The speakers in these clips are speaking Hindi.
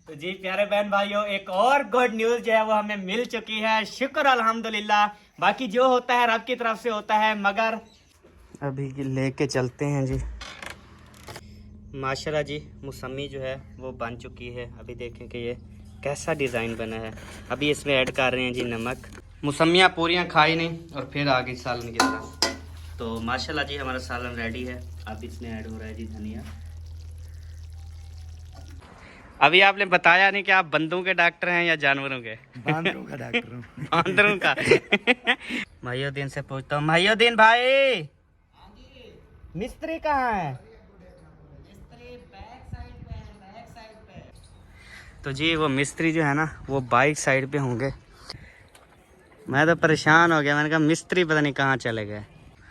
तो जी प्यारे बहन भाइयों, एक और गुड न्यूज जो है वो हमें मिल चुकी है। शुक्र अल्हम्दुलिल्लाह। बाकी जो होता है रब की तरफ से होता है, मगर अभी लेके चलते हैं जी। माशाल्लाह जी, मौसमी जो है वो बन चुकी है। अभी देखें कि ये कैसा डिज़ाइन बना है। अभी इसमें ऐड कर रहे हैं जी नमक। मौसमियाँ पूरियाँ खाई नहीं और फिर आ गई सालन की तरह। तो माशाल्लाह जी हमारा सालन रेडी है। अब इसमें ऐड हो रहा है जी धनिया। अभी आपने बताया नहीं कि आप बंदों के डॉक्टर हैं या जानवरों के? बांदरों का डॉक्टर हूँ। बांदरों का। माहिउद्दीन से पूछता हूँ। माहिउद्दीन भाई, मिस्त्री कहाँ है? मिस्त्री बैक साइड पे है, बैक साइड पे। तो जी वो मिस्त्री जो है ना वो बाइक साइड पे होंगे। मैं तो परेशान हो गया, मैंने कहा मिस्त्री पता नहीं कहाँ चले गए।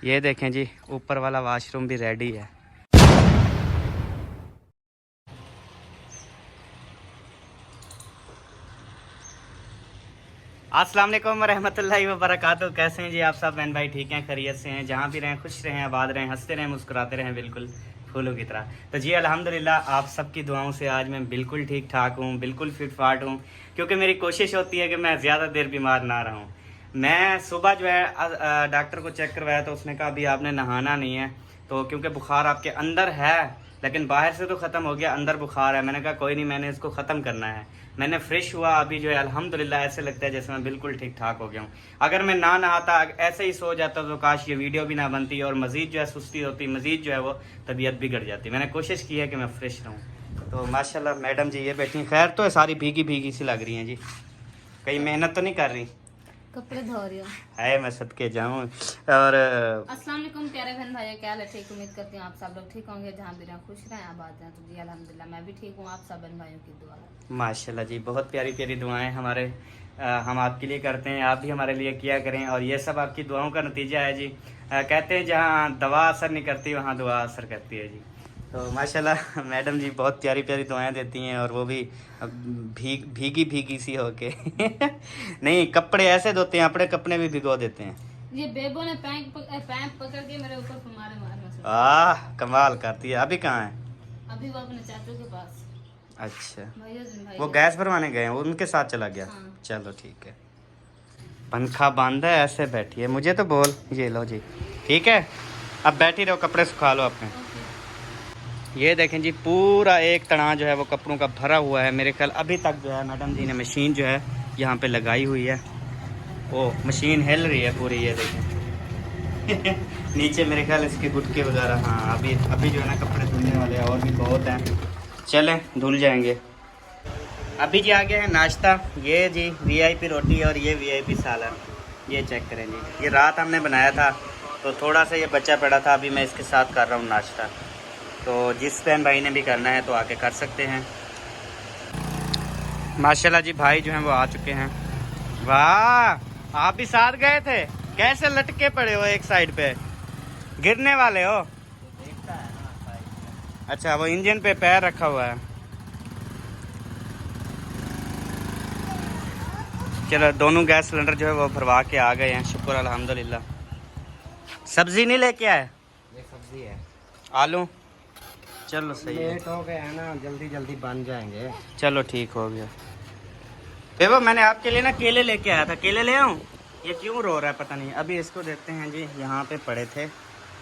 ये देखें जी, ऊपर वाला वॉशरूम भी रेडी है। अस्सलाम वालेकुम रहमतुल्लाहि व बरकातुहू। कैसे हैं जी आप सब बहन भाई? ठीक हैं, खैरियत से हैं? जहाँ भी रहें खुश रहें, आबाद रहें, हंसते रहें, मुस्कुराते रहें, बिल्कुल फूलों की तरह। तो जी अल्हम्दुलिल्लाह आप सबकी दुआओं से आज मैं बिल्कुल ठीक ठाक हूँ, बिल्कुल फिट फाट हूँ। क्योंकि मेरी कोशिश होती है कि मैं ज़्यादा देर बीमार ना रहूँ। मैं सुबह जो है डॉक्टर को चेक करवाया तो उसने कहा अभी आपने नहाना नहीं है। तो क्योंकि बुखार आपके अंदर है लेकिन बाहर से तो ख़त्म हो गया, अंदर बुखार है। मैंने कहा कोई नहीं, मैंने इसको ख़त्म करना है। मैंने फ्रेश हुआ, अभी जो है अल्हम्दुलिल्लाह ऐसे लगता है जैसे मैं बिल्कुल ठीक ठाक हो गया हूँ। अगर मैं ना नहाता, ऐसे ही सो जाता तो काश ये वीडियो भी ना बनती और मज़ीद जो है सुस्ती होती, मज़ीद जो है वो तबीयत बिगड़ जाती। मैंने कोशिश की है कि मैं फ्रेश रहूँ। तो माशाल्लाह मैडम जी ये बैठी, खैर तो है, सारी भीगी भीगी सी लग रही हैं जी। कहीं मेहनत तो नहीं कर रही? कपड़े धो रही हूँ। है मैं सदके जाऊँ। और अस्सलाम वालेकुम प्यारे बहन भाई, क्या हाल है? ठीक, उम्मीद करती हूँ आप सब लोग ठीक होंगे, जहाँ भी रहें खुश रहें, आबाद रहें। तो जी अल्हम्दुलिल्लाह मैं भी ठीक हूँ, आप सब बहन भाइयों की दुआ है। माशाल्लाह जी, बहुत प्यारी प्यारी दुआएं हमारे हम आपके लिए करते हैं, आप भी हमारे लिए किया करें। और ये सब आपकी दुआओं का नतीजा है जी। कहते हैं जहाँ दवा असर नहीं करती वहाँ दुआ असर करती है जी। तो माशाल्लाह मैडम जी बहुत प्यारी प्यारी दुआएं देती हैं, और वो भी भीगी भीगी सी होके। नहीं, कपड़े ऐसे धोते हैं, अपने कपड़े भी भिगो देते हैं। ये बेबो ने पैंप पकड़ के मेरे ऊपर मारे मारना। कमाल करती है। अभी कहाँ है? अभी वो अपने चाचू के पास। अच्छा, भाई वो गैस भरवाने गए हैं, वो उनके साथ चला गया। हाँ। चलो ठीक है। पंखा बांधा है, ऐसे बैठी है, मुझे तो बोल। ये लो जी, ठीक है, अब बैठी रहो, कपड़े सुखा लो अपने। ये देखें जी, पूरा एक तना जो है वो कपड़ों का भरा हुआ है। मेरे ख्याल अभी तक जो है मैडम जी ने मशीन जो है यहाँ पे लगाई हुई है। वो मशीन हिल रही है पूरी, ये देखें। नीचे मेरे ख्याल इसके गुटके वगैरह। हाँ, अभी जो है ना कपड़े धुलने वाले हैं, और भी बहुत हैं, चलें धुल जाएंगे। अभी जी आ गया है नाश्ता। ये जी वीआईपी रोटी और ये वीआईपी सालन। ये चेक करें जी, ये रात हमने बनाया था तो थोड़ा सा ये बचा पड़ा था, अभी मैं इसके साथ कर रहा हूँ नाश्ता। तो जिस बहन भाई ने भी करना है तो आके कर सकते हैं। माशाल्लाह जी भाई जो हैं वो आ चुके हैं। वाह, आप भी साथ गए थे? कैसे लटके पड़े हो एक साइड पे, गिरने वाले हो? अच्छा, वो इंजन पे पैर रखा हुआ है। चलो, दोनों गैस सिलेंडर जो है वो भरवा के आ गए हैं, शुक्र अल्हम्दुलिल्लाह। सब्जी नहीं लेके आए? ये सब्जी है, आलू। चलो सही है, लेट हो गया है ना, जल्दी जल्दी बन जाएंगे। चलो ठीक हो गया। बेबा मैंने आपके लिए ना केले लेके आया था, केले ले आऊं? ये क्यों रो रहा है पता नहीं। अभी इसको देखते हैं जी, यहाँ पे पड़े थे,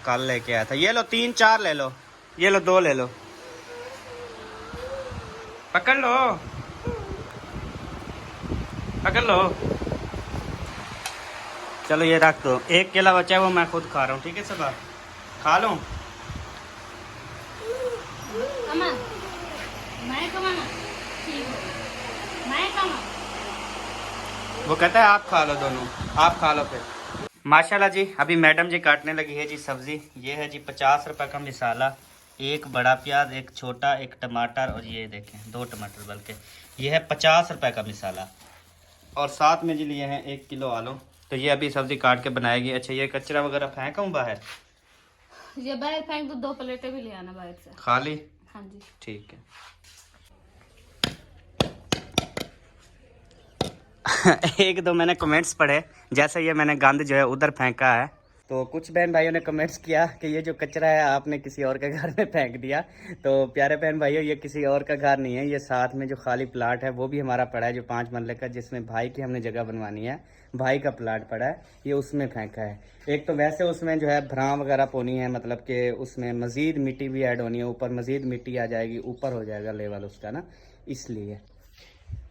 कल लेके आया था। ये लो 3-4 ले लो, ये लो 2 ले लो, पकड़ लो पकड़ लो। चलो ये रख दो, एक केला बचा है वो मैं खुद खा रहा हूँ, ठीक है? सब खा लो। अम्मा, मैं कमाना ठीक है, मैं कमा। वो कहता है आप खा लो, दोनों आप खा लो फिर। माशाल्लाह जी, अभी मैडम जी काटने लगी है जी सब्जी। ये है जी 50 रुपये का मिसाला, एक बड़ा प्याज, एक छोटा, एक टमाटर, और ये देखें 2 टमाटर, बल्कि ये है 50 रुपये का मिसाला। और साथ में जी लिए हैं 1 किलो आलू। तो ये अभी सब्जी काट के बनाएगी। अच्छा, ये कचरा वगैरह फेंकूँ बाहर? ये बाहर फेंक दो, 2 प्लेटें भी ले आना बाहर से। खाली? हाँ जी ठीक है। एक दो मैंने कमेंट्स पढ़े, जैसे ये मैंने गंद जो है उधर फेंका है, तो कुछ बहन भाइयों ने कमेंट्स किया कि ये जो कचरा है आपने किसी और के घर में फेंक दिया। तो प्यारे बहन भाइयों, ये किसी और का घर नहीं है, ये साथ में जो खाली प्लाट है वो भी हमारा पड़ा है, जो 5 मरले का, जिसमें भाई की हमने जगह बनवानी है। भाई का प्लाट पड़ा है, ये उसमें फेंका है। एक तो वैसे उसमें जो है भ्रां वगैरह पोनी है, मतलब कि उसमें मज़ीद मिट्टी भी ऐड होनी है, ऊपर मज़ीद मिट्टी आ जाएगी, ऊपर हो जाएगा लेवल उसका ना, इसलिए।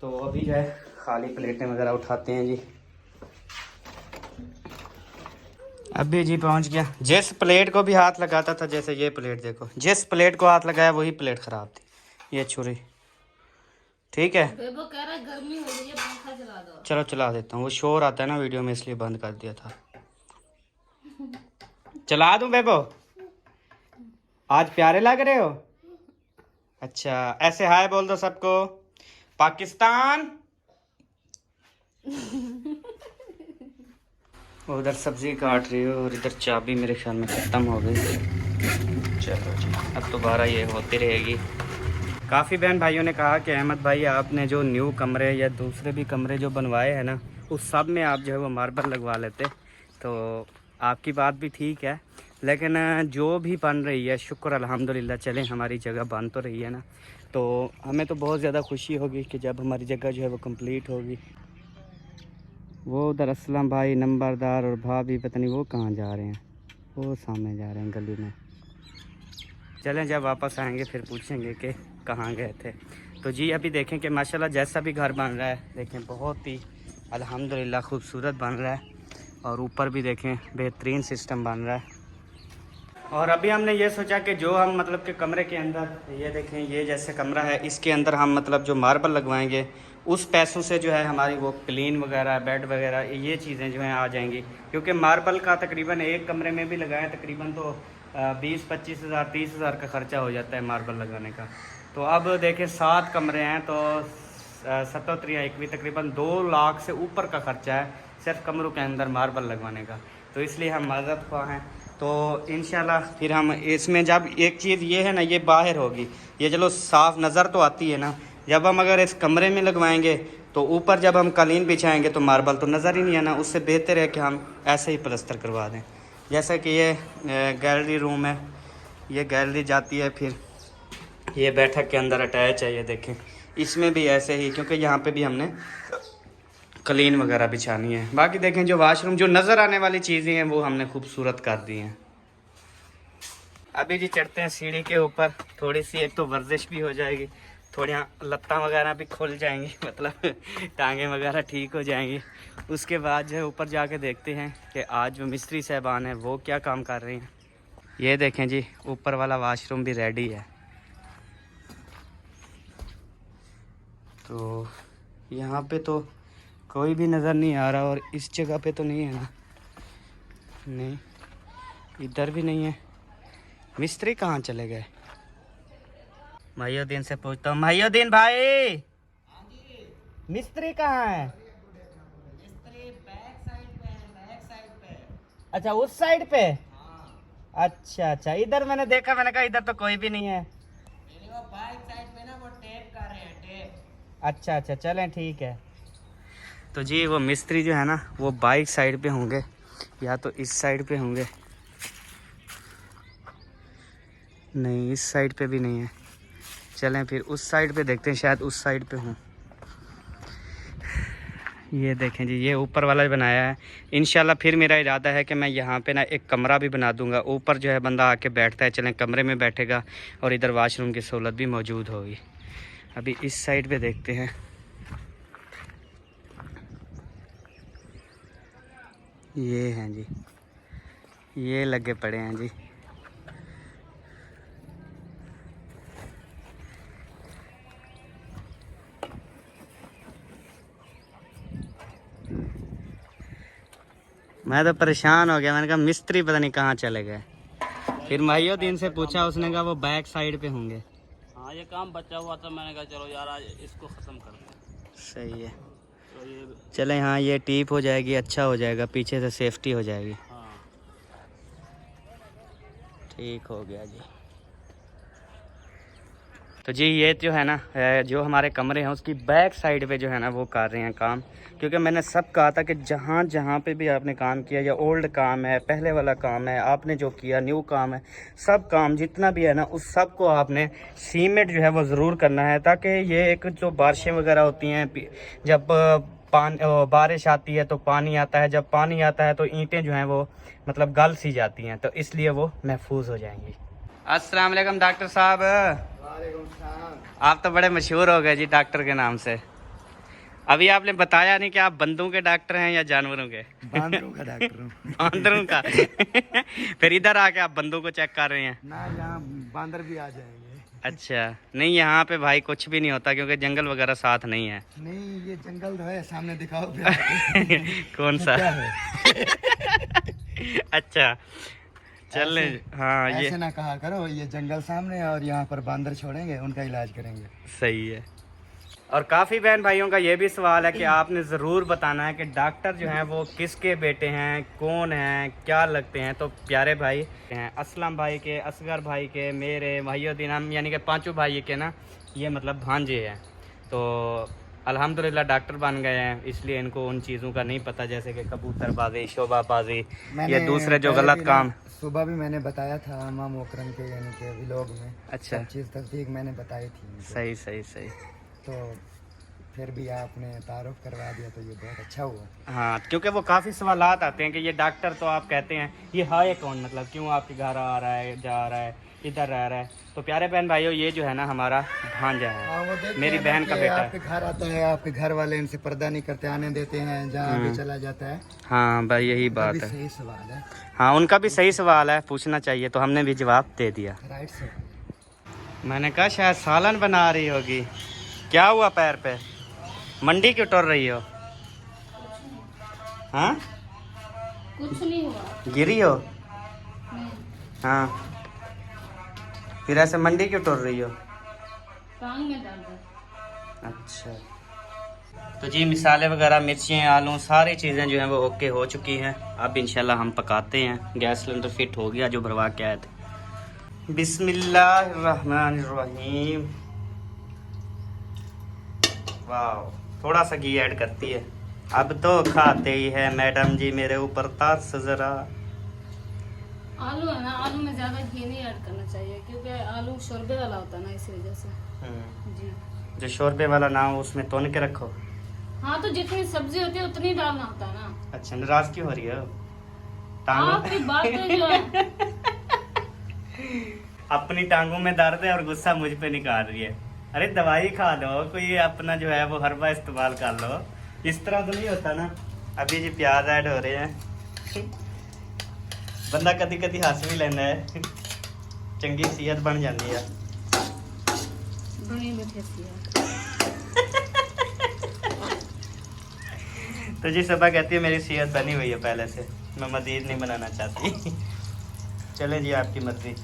तो अभी जो है खाली प्लेटें वगैरह उठाते हैं जी। अभी जी पहुंच गया। जिस प्लेट को भी हाथ लगाता था, जैसे ये प्लेट देखो, जिस प्लेट को हाथ लगाया वही प्लेट खराब थी। ये छुरी ठीक है, बेबो कह रहा है गर्मी हो रही है, पंखा चला दो। चलो चला देता हूँ, वो शोर आता है ना वीडियो में, इसलिए बंद कर दिया था। चला दूं बेबो? आज प्यारे लग रहे हो। अच्छा, ऐसे हाय बोल दो सबको, पाकिस्तान। उधर सब्जी काट रही हो और इधर चाबी मेरे ख्याल में ख़त्म हो गई। चलो जी, अब दोबारा ये होती रहेगी। काफ़ी बहन भाइयों ने कहा कि अहमद भाई आपने जो न्यू कमरे या दूसरे भी कमरे जो बनवाए हैं ना, उस सब में आप जो है वो मार्बल लगवा लेते। तो आपकी बात भी ठीक है, लेकिन जो भी बन रही है, शुक्र अल्हम्दुलिल्लाह, चलें हमारी जगह बन तो रही है ना, तो हमें तो बहुत ज़्यादा खुशी होगी कि जब हमारी जगह जो है वो कंप्लीट होगी। वो उधर असलम भाई, नंबरदार और भाभी पता नहीं वो कहाँ जा रहे हैं, वो सामने जा रहे हैं गली में। चलें, जब वापस आएंगे फिर पूछेंगे कि कहाँ गए थे। तो जी अभी देखें कि माशाल्लाह जैसा भी घर बन रहा है, देखें बहुत ही अल्हम्दुलिल्लाह खूबसूरत बन रहा है। और ऊपर भी देखें बेहतरीन सिस्टम बन रहा है। और अभी हमने ये सोचा कि जो हम मतलब कि कमरे के अंदर, ये देखें ये जैसे कमरा है, इसके अंदर हम मतलब जो मार्बल लगवाएंगे, उस पैसों से जो है हमारी वो क्लीन वगैरह, बेड वगैरह, ये चीज़ें जो हैं आ जाएंगी। क्योंकि मार्बल का तकरीबन एक कमरे में भी लगाएं तकरीबन तो 20-25 हज़ार 30 हज़ार का ख़र्चा हो जाता है मार्बल लगाने का। तो अब देखें 7 कमरे हैं तो 7-3 तकरीबन 2 लाख से ऊपर का ख़र्चा है सिर्फ कमरों के अंदर मार्बल लगवाने का। तो इसलिए हम मदद ख्वाह हैं। तो इंशाल्लाह फिर हम इसमें, जब एक चीज़ ये है ना, ये बाहर होगी, ये चलो साफ़ नज़र तो आती है ना, जब हम अगर इस कमरे में लगवाएंगे तो ऊपर जब हम कालीन बिछाएंगे तो मार्बल तो नज़र ही नहीं आना। उससे बेहतर है कि हम ऐसे ही प्लस्तर करवा दें। जैसा कि ये गैलरी रूम है, ये गैलरी जाती है, फिर ये बैठक के अंदर अटैच है। ये देखें इसमें भी ऐसे ही, क्योंकि यहाँ पे भी हमने कलीन वगैरह बिछानी है। बाकी देखें जो वाशरूम, जो नज़र आने वाली चीज़ें हैं वो हमने खूबसूरत कर दी हैं। अभी जी चढ़ते हैं सीढ़ी के ऊपर, थोड़ी सी एक तो वर्जिश भी हो जाएगी, थोड़ी लत्ता वगैरह भी खुल जाएंगी, मतलब टांगें वगैरह ठीक हो जाएंगी। उसके बाद जो है ऊपर जाके देखते हैं कि आज जो मिस्त्री साहबान हैं वो क्या काम कर रहे हैं। ये देखें जी ऊपर वाला वाशरूम भी रेडी है। तो यहाँ पे तो कोई भी नज़र नहीं आ रहा, और इस जगह पे तो नहीं है ना, नहीं इधर भी नहीं है। मिस्त्री कहाँ चले गए? माहिउद्दीन से पूछता हूँ। माहिउद्दीन भाई, मिस्त्री कहाँ है? मिस्त्री बैक साइड पे है, बैक साइड पे। अच्छा उस साइड पे। अच्छा अच्छा, इधर मैंने देखा, मैंने कहा इधर तो कोई भी नहीं है। वो बैक साइड पे ना, वो टेप कर रहे हैं, टेप। अच्छा अच्छा, चलें ठीक है। तो जी वो मिस्त्री जो है ना वो बाइक साइड पे होंगे, या तो इस साइड पे होंगे, नहीं इस साइड पे भी नहीं है। चलें फिर उस साइड पे देखते हैं, शायद उस साइड पे हूँ। ये देखें जी ये ऊपर वाला भी बनाया है। इंशाल्लाह फिर मेरा इरादा है कि मैं यहाँ पे ना एक कमरा भी बना दूँगा, ऊपर जो है बंदा आके बैठता है, चलें कमरे में बैठेगा और इधर वाशरूम की सहूलत भी मौजूद होगी। अभी इस साइड पे देखते हैं। ये हैं जी, ये लगे पड़े हैं जी। मैं तो परेशान हो गया, मैंने कहा मिस्त्री पता नहीं कहाँ चले गए। फिर माहिउद्दीन से पूछा, उसने कहा वो बैक साइड पे होंगे। हाँ ये काम बचा हुआ था, मैंने कहा चलो यार आज इसको ख़त्म कर दें। सही है, तो ये चले हाँ ये टीप हो जाएगी, अच्छा हो जाएगा, पीछे से सेफ्टी हो जाएगी। हाँ ठीक हो गया जी। तो जी ये जो है ना जो हमारे कमरे हैं उसकी बैक साइड पे जो है ना वो कर रहे हैं काम, क्योंकि मैंने सब कहा था कि जहाँ जहाँ पे भी आपने काम किया, या ओल्ड काम है, पहले वाला काम है, आपने जो किया न्यू काम है, सब काम जितना भी है ना उस सब को आपने सीमेंट जो है वो ज़रूर करना है, ताकि ये एक जो बारिशें वगैरह होती हैं, जब बारिश आती है तो पानी आता है, जब पानी आता है तो ईंटें जो हैं वो मतलब गल सी जाती हैं, तो इसलिए वो महफूज हो जाएंगी। अस्सलाम वालेकुम डॉक्टर साहब। आप तो बड़े मशहूर हो गए जी डॉक्टर के नाम से। अभी आपने बताया नहीं कि आप बंदों के डॉक्टर हैं या जानवरों के? बांदरों का डॉक्टर हूँ। बांदरों का फिर इधर आके आप बंदों को चेक कर रहे हैं ना, यहाँ बांदर भी आ जाएंगे। अच्छा, नहीं यहाँ पे भाई कुछ भी नहीं होता क्योंकि जंगल वगैरह साथ नहीं है। नहीं, ये जंगल तो है, सामने दिखाओ। कौन सा? क्या है? अच्छा चल, हाँ ये ऐसे ना कहा करो, ये जंगल सामने है और यहाँ पर बांदर छोड़ेंगे, उनका इलाज करेंगे। सही है। और काफ़ी बहन भाइयों का ये भी सवाल है कि आपने ज़रूर बताना है कि डॉक्टर जो हैं वो किसके बेटे हैं, कौन हैं, क्या लगते हैं। तो प्यारे भाई हैं, असलम भाई के, असगर भाई के, मेरे भाइयों हम यानी कि पांचों भाई के ना ये मतलब भांजे हैं। तो अल्हम्दुलिल्लाह डॉक्टर बन गए हैं, इसलिए इनको उन चीज़ों का नहीं पता, जैसे कि कबूतरबाजी, शोभाबाजी, ये दूसरे जो गलत काम। सुबह भी मैंने बताया था अम्मा मोकरम के यानी के व्लॉग में। अच्छा, सब चीज़ तस्दीक मैंने बताई थी। सही सही सही। तो फिर भी आपने तारुफ करवा दिया तो ये बहुत अच्छा हुआ। हाँ, क्योंकि वो काफ़ी सवालात आते हैं कि ये डॉक्टर तो आप कहते हैं, ये है कौन, मतलब क्यों आपके घर आ रहा है, जा रहा है, इधर रह रहा है। तो प्यारे बहन भाइयों ये जो है ना हमारा भांजा है, मेरी बहन का बेटा है। आपके घर आता है, आपके घर वाले इनसे पर्दा नहीं करते, आने देते हैं, जहाँ भी चला जाता है। हाँ भाई यही बात है। सही सवाल है। हाँ उनका भी सही सवाल है, पूछना चाहिए, तो हमने भी जवाब दे दिया। राइट से। मैंने कहा शायद सालन बना रही होगी। क्या हुआ पैर पे? मंडी क्यों टुर रही हो? हाँ कुछ नहीं हुआ। गिरी हो? नहीं, हाँ, फिर ऐसे मंडी क्यों टुर रही हो? टांग में दर्द है। अच्छा, तो जी मिसाले वगैरह, मिर्चियाँ, आलू, सारी चीज़ें जो हैं वो ओके हो चुकी हैं। अब इंशाल्लाह हम पकाते हैं। गैस सिलेंडर फिट हो गया जो भरवा के आए थे। बिस्मिल्लाहिर्रहमानिर्रहीम। वाह, थोड़ा सा घी ऐड करती है। अब तो खाते ही है मैडम जी मेरे ऊपर तास जरा। आलू है ना, आलू में ज्यादा घी नहीं ऐड करना चाहिए क्योंकि आलू शोरबे वाला होता है ना, इस वजह से। जी, जो शोरबे वाला ना हो उसमें तोन के रखो। हाँ तो जितनी सब्जी होती है उतनी डालना होता है ना। अच्छा, नाराज क्यों हो रही हो? आपकी बातें जो है अपनी टांगों में दर्द है और गुस्सा मुझ पे निकाल रही है। अरे दवाई खा लो, कोई अपना जो है वो हरबा इस्तेमाल कर लो। इस तरह तो नहीं होता ना। अभी जी प्याज ऐड हो रहे हैं। बंदा कदी कदी हंस भी लेना है, चंगी सेहत बन जाती है। बनी बैठी है। तो जी सबा कहती है मेरी सेहत बनी हुई है पहले से, मैं मजीद नहीं बनाना चाहती। चले जी आपकी मर्जी।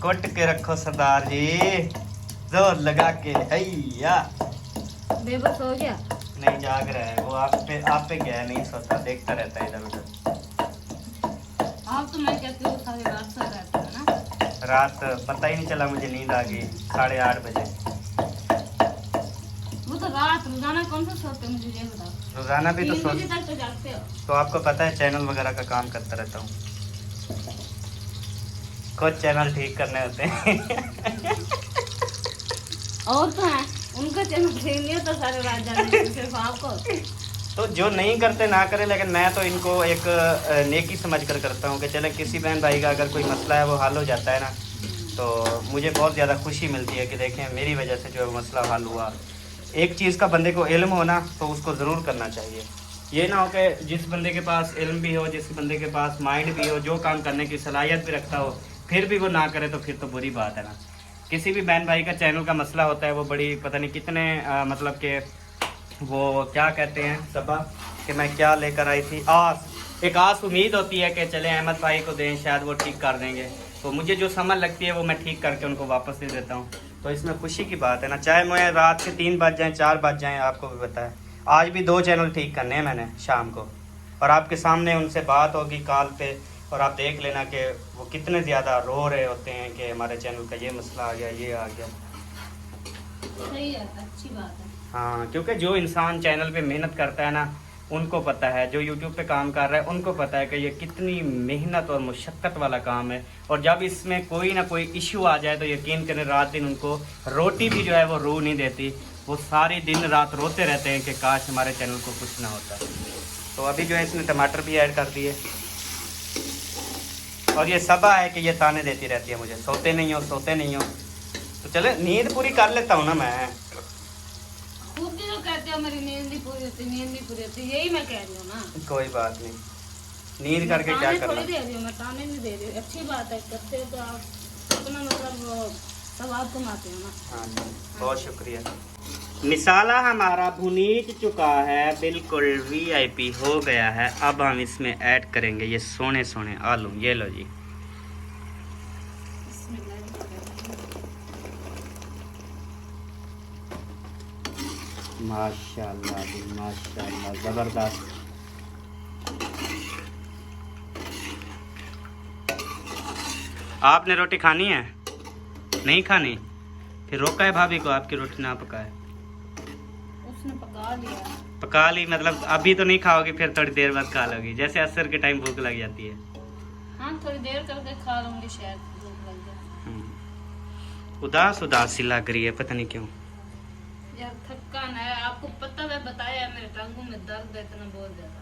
कुट के रखो सरदार जी, जोर लगा के। हैया, बेबस हो गया? नहीं जाग रहा है वो, आप पे गया नहीं, सोता देखता रहता है इधर उधर। आप तो मैं कहती हूँ सारी रात सो रहता है ना। रात पता ही नहीं चला, मुझे नींद आ गई 8:30 बजे। वो तो रात रोजाना कौन सा सोते हैं, मुझे ये बताओ। रोजाना भी तो 3 सो, बजे तक तो जागते हो। तो आपको पता है चैनल वगैरह का काम करता रहता हूँ, कुछ चैनल ठीक करने होते हैं। और तो है उनका चैनल ठीक नहीं होता, सारे रात जाने सिर्फ आपको। तो जो नहीं करते ना करे, लेकिन मैं तो इनको एक नेकी समझ कर करता हूँ कि चले किसी बहन भाई का अगर कोई मसला है वो हल हो जाता है ना, तो मुझे बहुत ज़्यादा खुशी मिलती है कि देखें मेरी वजह से जो है मसला हल हुआ। एक चीज़ का बंदे को इल्म हो ना तो उसको ज़रूर करना चाहिए। ये ना हो कि जिस बंदे के पास इल्म भी हो, जिस बंदे के पास माइंड भी हो, जो काम करने की सलाहियत भी रखता हो, फिर भी वो ना करे तो फिर तो बुरी बात है ना। किसी भी बहन भाई का चैनल का मसला होता है, वो बड़ी पता नहीं कितने मतलब कि वो क्या कहते हैं सबा कि मैं क्या लेकर आई थी, आस, एक आस उम्मीद होती है कि चले अहमद भाई को दें, शायद वो ठीक कर देंगे। तो मुझे जो समझ लगती है वो मैं ठीक करके उनको वापस दे देता हूँ। तो इसमें खुशी की बात है ना, चाहे मैं रात के 3 बज जाएँ, 4 बज जाएँ, आपको भी पता है। आज भी 2 चैनल ठीक करने हैं मैंने शाम को, और आपके सामने उनसे बात होगी कॉल पे और आप देख लेना कि वो कितने ज़्यादा रो रहे होते हैं कि हमारे चैनल का ये मसला आ गया, ये आ गया। सही है, अच्छी बात है। हाँ, क्योंकि जो इंसान चैनल पे मेहनत करता है ना, उनको पता है, जो यूट्यूब पे काम कर रहा है उनको पता है कि ये कितनी मेहनत और मुशक्क़त वाला काम है। और जब इसमें कोई ना कोई इशू आ जाए तो यकीन करें रात दिन उनको रोटी भी जो है वो रू नहीं देती। वो सारी दिन रात रोते रहते हैं कि काश हमारे चैनल को कुछ ना होता। तो अभी जो है इसमें टमाटर भी ऐड कर दिए। और ये सबा है कि ये ताने देती रहती है मुझे, सोते नहीं हो, सोते नहीं हो। तो चले नींद पूरी कर लेता हूँ ना मैं। खुद भी तो कहते हो मेरी नींद नहीं पूरी होती, नींद नहीं पूरी होती, यही मैं कह रही हूँ ना। कोई बात नहीं, नींद करके क्या ताने करना। थोड़ी दे रही हूँ मैं, ताने नहीं दे रही हूँ। अच्छी बात है, करते हो तो आप अपना मतलब सवाब कमाते हो ना। हाँ जी, बहुत शुक्रिया। मिसाला हमारा भुनीज चुका है, बिल्कुल VIP हो गया है। अब हम इसमें ऐड करेंगे ये सोने सोने आलू। ये लो जी, माशाल्लाह जी माशाल्लाह, ज़बरदस्त। आपने रोटी खानी है? नहीं खानी? फिर रोका है भाभी को आपकी रोटी ना पकाए। उसने पका लिया। पका ली मतलब अभी तो नहीं खाओगी, फिर थोड़ी देर बाद खा लोगी, जैसे असर के टाइम भूख लग जाती है। हाँ, थोड़ी देर करके खा लूंगी, शायद भूख लग जाए। उदास उदास सी लग रही है, पता नहीं क्यों। यार थकान है, आपको पता है, बताया मेरे टांगों में दर्द है इतना बहुत ज्यादा।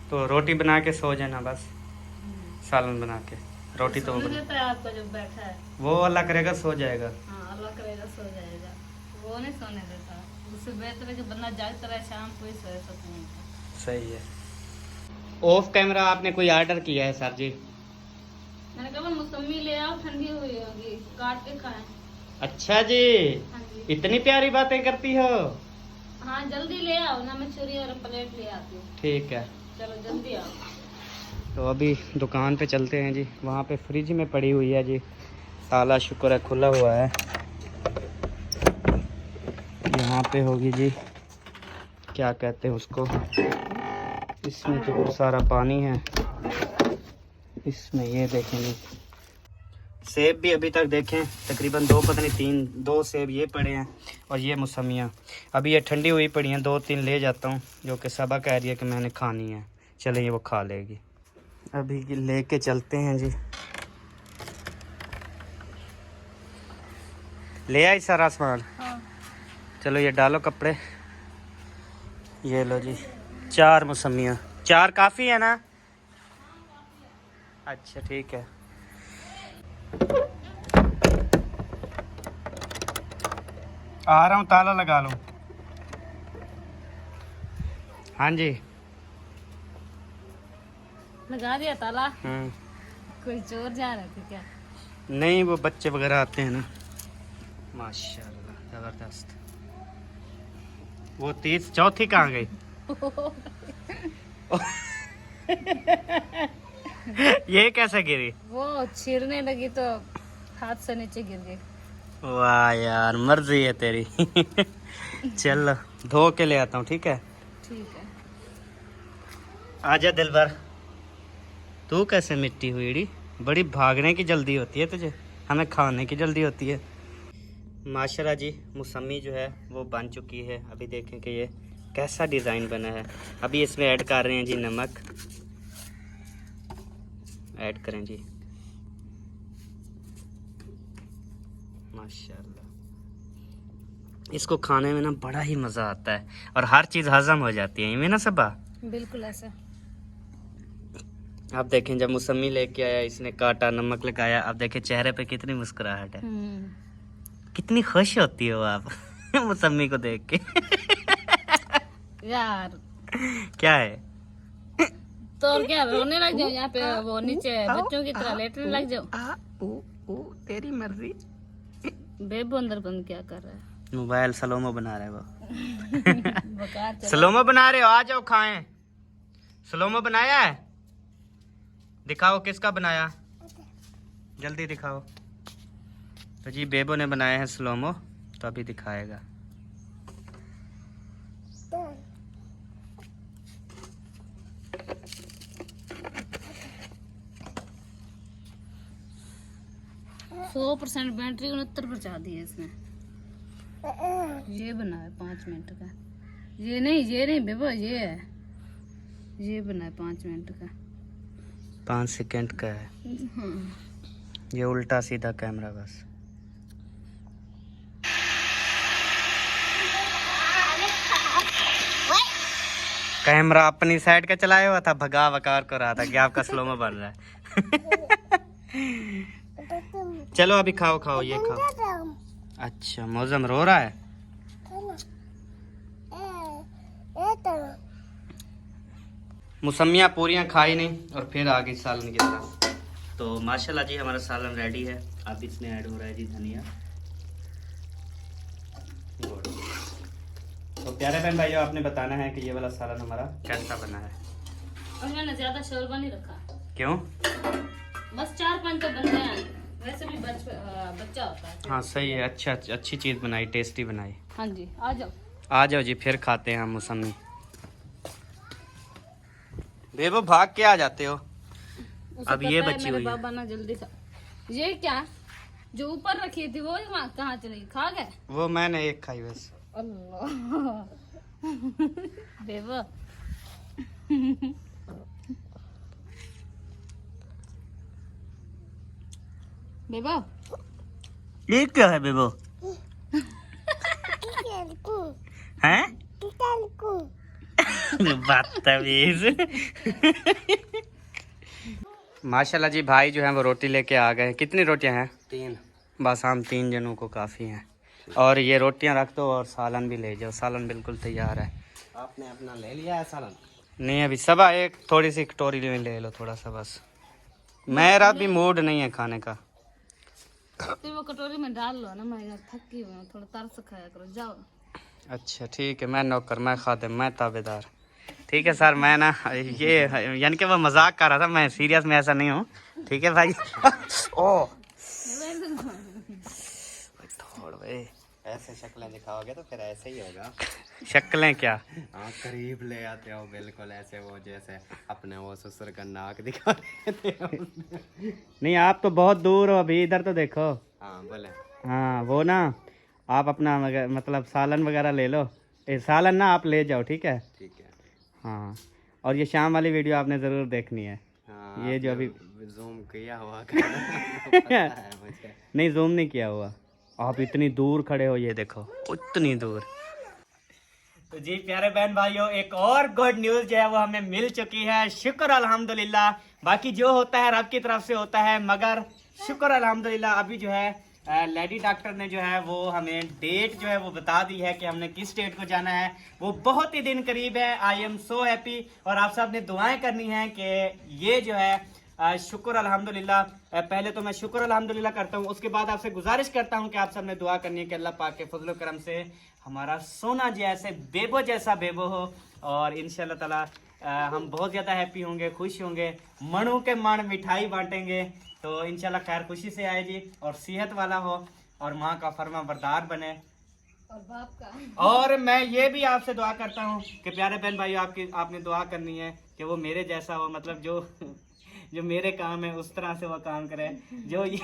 तो रोटी बना के सो जाना बस, सालन बना के। रोटी तो सोने देता है आपका जो बैठा है। वो अल्लाह करेगा सो जाएगा। हाँ, अल्लाह करेगा सो जाएगा, वो नहीं सोने देता। उससे बेहतर है कि बंदा जागता रहे, शाम को ही सोए सकूँ। सही है। ऑफ कैमरा आपने कोई ऑर्डर किया है सर जी? मैंने कहा मौसमी ले आओ, ठंडी हुई होगी, काट के खाएं। अच्छा जी, हाँ जी, इतनी प्यारी बातें करती हो। हाँ जल्दी ले आओ ना, मैं छुरी और प्लेट ले आती हूँ। ठीक है, चलो जल्दी आओ। तो अभी दुकान पे चलते हैं जी। वहाँ पे फ्रिज में पड़ी हुई है जी, ताला शुक्र है खुला हुआ है। यहाँ पे होगी जी, क्या कहते हैं उसको, इसमें तो बहुत सारा पानी है। इसमें ये देखेंगे सेब भी अभी तक देखें तकरीबन 2 पता नहीं 3 2 सेब ये पड़े हैं। और ये मौसमियाँ अभी ये ठंडी हुई पड़ी हैं, 2-3 ले जाता हूँ, जो कि सबा कह रही है कि मैंने खानी है। चलें, ये वो खा लेगी। अभी लेके चलते हैं जी। ले आई सारा सामान? हाँ। चलो ये डालो कपड़े। ये लो जी 4 मौसमियाँ। 4 काफ़ी है ना? अच्छा ठीक है। आ रहा हूँ, ताला लगा लो। हाँ जी, लगा दिया ताला। कोई चोर जा रहे थे क्या? नहीं, वो बच्चे वगैरह आते हैं ना। माशाल्लाह ज़बरदस्त। वो 30 चौथी कहाँ गई? ये कैसे गिरी? वो छीरने लगी तो हाथ से नीचे गिर गई। वाह यार, मर्जी है तेरी। चल धो के ले आता हूँ, ठीक है? ठीक है। आजा दिलबर। तू कैसे मिट्टी हुई डी? बड़ी भागने की जल्दी होती है तुझे, हमें खाने की जल्दी होती है। माशाल्लाह जी, मौसमी जो है वो बन चुकी है। अभी देखें कि ये कैसा डिज़ाइन बना है। अभी इसमें ऐड कर रहे हैं जी नमक। ऐड करें जी, माशाल्लाह। इसको खाने में ना बड़ा ही मज़ा आता है और हर चीज़ हज़म हो जाती है इनमें ना सबा। बिल्कुल ऐसा। आप देखें जब मौसमी लेके आया, इसने काटा, नमक लगाया, अब देखें चेहरे पे कितनी मुस्कुराहट है, कितनी खुश होती हो आप मौसमी को देख के। यार क्या है? तो और क्या, रोने लग जाओ यहाँ पे, वो नीचे बच्चों की तरह लेटने लग जाओ। तेरी मर्जी। बेबू अंदर बंद क्या कर रहा है? मोबाइल सलोमो बना रहे हो वो। बकार चला। सलोमो बना रहे हो? आ जाओ खाएं। सलोमो बनाया है? दिखाओ किसका बनाया, जल्दी दिखाओ। तो जी बेबो ने बनाया है स्लोमो, तो अभी दिखाएगा। 100% बैटरी 69% दी है इसमें। ये बना है 5 मिनट का। ये नहीं बेबो, ये है, ये बना है 5 मिनट का। 5 सेकंड का है। ये उल्टा सीधा कैमरा बस। कैमरा अपनी साइड का चलाया हुआ था, भगा वकार कर रहा था कि आपका स्लो में बन रहा है। चलो अभी खाओ खाओ, ये खाओ। अच्छा मौसम रो रहा है। मौसमियाँ पूरियाँ खाई नहीं और फिर आ गई सालन की तरफ। तो माशाल्लाह जी हमारा सालन रेडी है। अब इसमें ऐड हो रहा है जी धनिया। तो प्यारे बहन भाइयों, आपने बताना है कि ये वाला सालन हमारा कैसा बना है। और मैंने ज्यादा शोरबा नहीं रखा। क्यों? बस 4-5 तो बन गए हैं। वैसे भी बच्चा होता है। हाँ सही है, अच्छा अच्छी चीज़ बनाई, टेस्टी बनाई। हाँ जी, आ जाओ। आ जाओ जी, फिर खाते हैं हम मौसमी। बेबो भाग के आ जाते हो। उसे अब ये पता है बची मेरे हुई है। बाबा ना जल्दी खा। ये क्या जो ऊपर रखी थी वो कहाँ चली, खा गए? वो मैंने एक खाई बस। अल्लाह बेबो। बेबो ये क्या है बेबो? हैं? बदतमीज। माशाल्लाह जी भाई जो है वो रोटी लेके आ गए। कितनी रोटियां हैं? 3। बस हम 3 जनों को काफ़ी हैं। और ये रोटियां रख दो और सालन भी ले जाओ। सालन बिल्कुल तैयार है। आपने अपना ले लिया है सालन? नहीं अभी सबा एक थोड़ी सी कटोरी में ले लो थोड़ा सा बस। मेरा भी मूड नहीं है खाने का। तो वो कटोरी में डाल लो ना, मैं यार थकी हुई हूँ, थोड़ा तरस खाया करो, जाओ। अच्छा ठीक है, मैं नौकर, मैं खादिम, मैं ताबेदार। ठीक है सर, मैं ना ये यानी कि वो मजाक कर रहा था, मैं सीरियस में ऐसा नहीं हूँ। ठीक है भाई। ओ थोड़ भाई, ऐसे शक्लें दिखाओगे तो फिर ऐसे ही होगा। शक्लें क्या? हाँ करीब ले आते हो बिल्कुल ऐसे, वो जैसे अपने वो ससुर का नाक दिखा देते हो। नहीं आप तो बहुत दूर हो, अभी इधर तो देखो। हाँ बोले। हाँ वो ना आप अपना मतलब सालन वगैरह ले लो। सालन ना आप ले जाओ, ठीक है? ठीक है। हाँ और ये शाम वाली वीडियो आपने ज़रूर देखनी है। हाँ ये जो अभी जूम किया हुआ पता है मुझे। नहीं जूम नहीं किया हुआ। आप इतनी दूर खड़े हो, ये देखो उतनी दूर। तो जी प्यारे बहन भाइयों, एक और गुड न्यूज़ जो है वो हमें मिल चुकी है। शुक्र अल्हम्दुलिल्लाह। बाकी जो होता है रब की तरफ से होता है, मगर शुक्र अल्हम्दुलिल्लाह अभी जो है लेडी डॉक्टर ने जो है वो हमें डेट जो है वो बता दी है कि हमने किस डेट को जाना है। वो बहुत ही दिन करीब है। I am so happy. और आप सब ने दुआएं करनी है कि ये जो है शुक्र अल्हम्दुलिल्लाह। पहले तो मैं शुक्र अल्हम्दुलिल्लाह करता हूँ, उसके बाद आपसे गुजारिश करता हूँ कि आप सब ने दुआ करनी है कि अल्लाह पाक के फजल करम से हमारा सोना जैसे बेबो जैसा बेबो हो। और इंशाल्लाह ताला हम बहुत ज़्यादा हैप्पी होंगे, खुश होंगे, मणों के मण मिठाई बांटेंगे। तो इंशाल्लाह खैर खुशी से आए जी, और सेहत वाला हो और माँ का फरमा बरदार बने। और बाप का। और मैं ये भी आपसे दुआ करता हूँ कि प्यारे बहन भाई आपने दुआ करनी है कि वो मेरे जैसा हो, मतलब जो मेरे काम है उस तरह से वो काम करे जो ये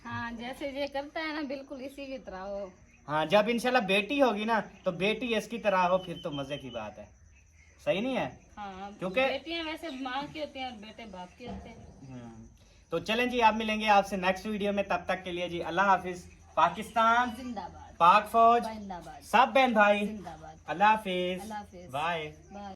हाँ जैसे ये करता है ना, बिल्कुल इसी की तरह हो। हाँ जब इंशाल्लाह बेटी होगी ना तो बेटी इसकी तरह हो, फिर तो मजे की बात है। सही नहीं है? हाँ क्योंकि बेटियां वैसे माँ की होती हैं और बेटे बाप के होते हैं। तो चलें जी, आप मिलेंगे आपसे नेक्स्ट वीडियो में। तब तक के लिए जी अल्लाह हाफिज। पाकिस्तान जिंदाबाद, पाक फौज जिंदाबाद, सब बहन भाई जिंदाबाद। अल्लाह हाफिज। अल्लाह हाफिज। बाय। बाय।